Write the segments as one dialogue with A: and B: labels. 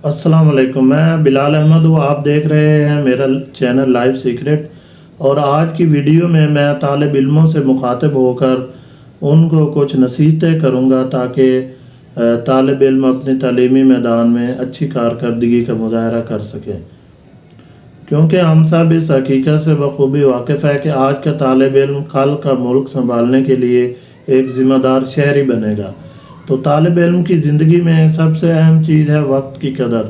A: अस्सलाम वालेकुम। मैं बिलाल अहमद हूँ। आप देख रहे हैं मेरा चैनल लाइफ सीक्रेट। और आज की वीडियो में मैं तालिब इल्मों से मुखातिब होकर उनको कुछ नसीहतें करूँगा ताकि तालिब इल्म अपनी तालीमी मैदान में अच्छी कारकर्दगी का मुजाहरा कर सकें, क्योंकि हम सब इस हकीकत से बखूबी वाकिफ़ है कि आज का तालिब इल्म कल का मुल्क संभालने के लिए एक ज़िम्मेदार शहरी बनेगा। तो तालिब इल्म की ज़िंदगी में सबसे अहम चीज़ है वक्त की कदर।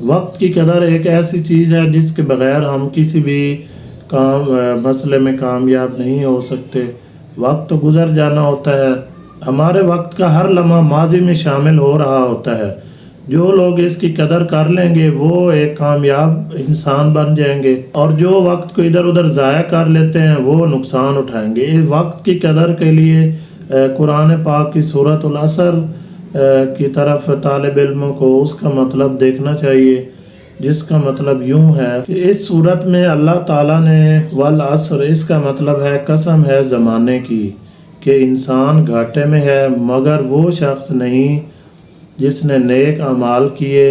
A: वक्त की कदर एक ऐसी चीज़ है जिसके बग़ैर हम किसी भी मसले में कामयाब नहीं हो सकते। वक्त तो गुज़र जाना होता है, हमारे वक्त का हर लम्हा माजी में शामिल हो रहा होता है। जो लोग इसकी कदर कर लेंगे वो एक कामयाब इंसान बन जाएंगे, और जो वक्त को इधर उधर ज़ाया कर लेते हैं वो नुकसान उठाएंगे। इस वक्त की कदर के लिए कुरान पाक की सूरतुल असर की तरफ तालिब इल्मों को उसका मतलब देखना चाहिए, जिसका मतलब यूं है कि इस सूरत में अल्लाह ताला ने वल असर, इसका मतलब है कसम है ज़माने की, कि इंसान घाटे में है मगर वो शख्स नहीं जिसने नेक अमाल किए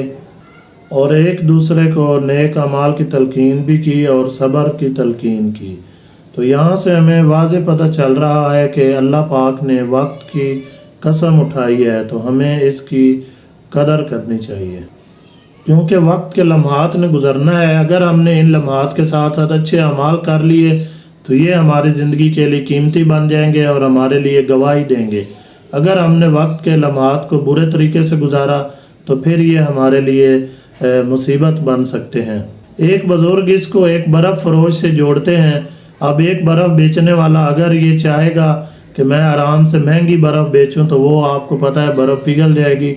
A: और एक दूसरे को नेक अमाल की तलकीन भी की और सब्र की तलकीन की। तो यहाँ से हमें वाज़ेह पता चल रहा है कि अल्लाह पाक ने वक्त की कसम उठाई है, तो हमें इसकी कदर करनी चाहिए, क्योंकि वक्त के लम्हात ने गुज़रना है। अगर हमने इन लम्हात के साथ साथ अच्छे अमाल कर लिए तो ये हमारी ज़िंदगी के लिए कीमती बन जाएंगे और हमारे लिए गवाही देंगे। अगर हमने वक्त के लम्हात को बुरे तरीके से गुजारा तो फिर ये हमारे लिए मुसीबत बन सकते हैं। एक बुज़ुर्ग इसको एक बर्फ़ फरोश से जोड़ते हैं। अब एक बर्फ़ बेचने वाला अगर ये चाहेगा कि मैं आराम से महंगी बर्फ़ बेचूं, तो वो आपको पता है बर्फ़ पिघल जाएगी,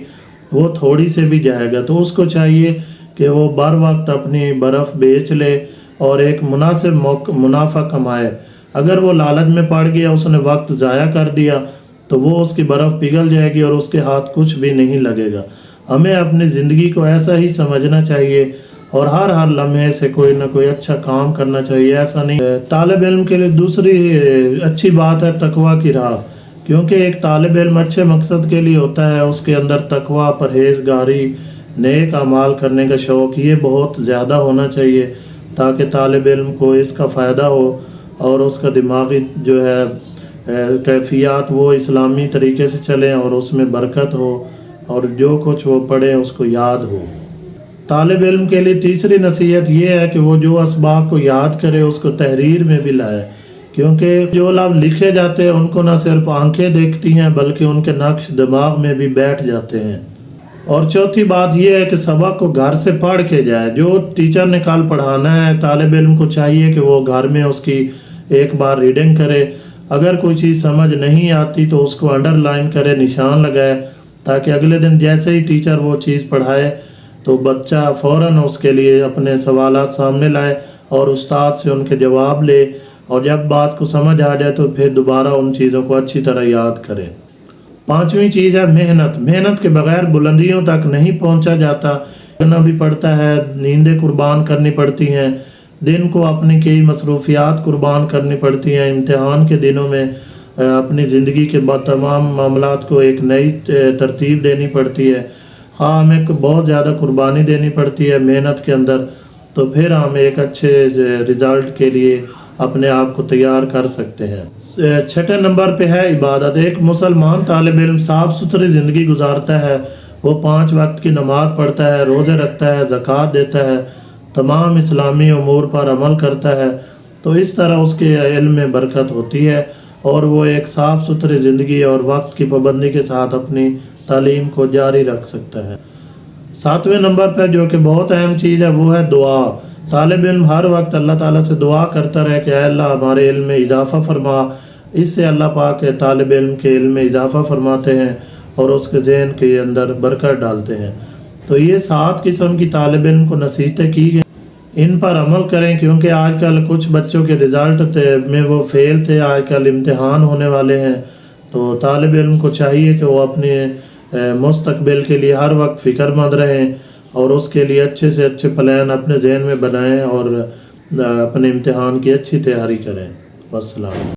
A: वो थोड़ी से भी जाएगा। तो उसको चाहिए कि वो बर वक्त अपनी बर्फ़ बेच ले और एक मुनासिब मुनाफा कमाए। अगर वो लालच में पड़ गया, उसने वक्त ज़ाया कर दिया, तो वो उसकी बर्फ़ पिघल जाएगी और उसके हाथ कुछ भी नहीं लगेगा। हमें अपनी ज़िंदगी को ऐसा ही समझना चाहिए और हर लम्हे से कोई ना कोई अच्छा काम करना चाहिए। ऐसा नहीं। तालिब इल्म के लिए दूसरी अच्छी बात है तकवा की राह, क्योंकि एक तालिब इल्म अच्छे मकसद के लिए होता है, उसके अंदर तकवा, परहेज़गारी, नेक अमाल करने का शौक़ ये बहुत ज़्यादा होना चाहिए, ताकि तालिब इल्म को इसका फ़ायदा हो और उसका दिमागी जो है कैफियत वो इस्लामी तरीके से चलें और उसमें बरकत हो और जो कुछ वो पढ़े उसको याद हो। तालिब इल्म के लिए तीसरी नसीहत ये है कि वो जो असबाब को याद करे उसको तहरीर में भी लाए, क्योंकि जो लफ्ज़ लिखे जाते हैं उनको ना सिर्फ आंखें देखती हैं बल्कि उनके नक्श दिमाग में भी बैठ जाते हैं। और चौथी बात यह है कि सबक को घर से पढ़ के जाए। जो टीचर ने कल पढ़ाना है, तालिब इल्म को चाहिए कि वो घर में उसकी एक बार रीडिंग करे। अगर कोई चीज़ समझ नहीं आती तो उसको अंडरलाइन करे, निशान लगाए, ताकि अगले दिन जैसे ही टीचर वो चीज़ पढ़ाए तो बच्चा फ़ौरन उसके लिए अपने सवालात सामने लाए और उस्ताद से उनके जवाब ले, और जब बात को समझ आ जाए तो फिर दोबारा उन चीज़ों को अच्छी तरह याद करें। पांचवी चीज़ है मेहनत। मेहनत के बगैर बुलंदियों तक नहीं पहुंचा जाता। करना भी पड़ता है, नींदें कुर्बान करनी पड़ती हैं, दिन को अपनी कई मसरूफियात कुर्बान करनी पड़ती हैं। इम्तिहान के दिनों में अपनी ज़िंदगी के तमाम मामलात को एक नई तरतीब देनी पड़ती है। हाँ, हमें बहुत ज़्यादा कुर्बानी देनी पड़ती है मेहनत के अंदर, तो फिर हम एक अच्छे रिज़ल्ट के लिए अपने आप को तैयार कर सकते हैं। छठे नंबर पे है इबादत। एक मुसलमान तालिब इल्म साफ़ सुथरी ज़िंदगी गुजारता है, वो 5 वक्त की नमाज़ पढ़ता है, रोज़े रखता है, ज़कात देता है, तमाम इस्लामी उमूर पर अमल करता है, तो इस तरह उसके इल्म में बरकत होती है और वो एक साफ़ सुथरी ज़िंदगी और वक्त की पाबंदी के साथ अपनी तालीम को जारी रख सकता है। 7वें नंबर पर जो कि बहुत अहम चीज़ है वो है दुआ। तालिब इल्म हर वक्त अल्लाह ताला से दुआ करता रहे कि अल्लाह हमारे इल्म में इजाफ़ा फरमा। इससे अल्लाह पाक के तालिब इल्म के इल्म में इजाफ़ा फरमाते हैं और उसके ज़हन के अंदर बरकत डालते हैं। तो ये 7 किस्म की तालिब इल्म को नसीहतें की गई, इन पर अमल करें, क्योंकि आजकल कुछ बच्चों के रिज़ल्ट में वो फेल थे, आजकल इम्तिहान होने वाले हैं। तो तालिब इल्म को चाहिए कि वो अपने मुस्तकबिल के लिए हर वक्त फ़िक्रमंद रहें और उसके लिए अच्छे से अच्छे प्लान अपने ज़हन में बनाएं और अपने इम्तिहान की अच्छी तैयारी करें। वस्सलाम।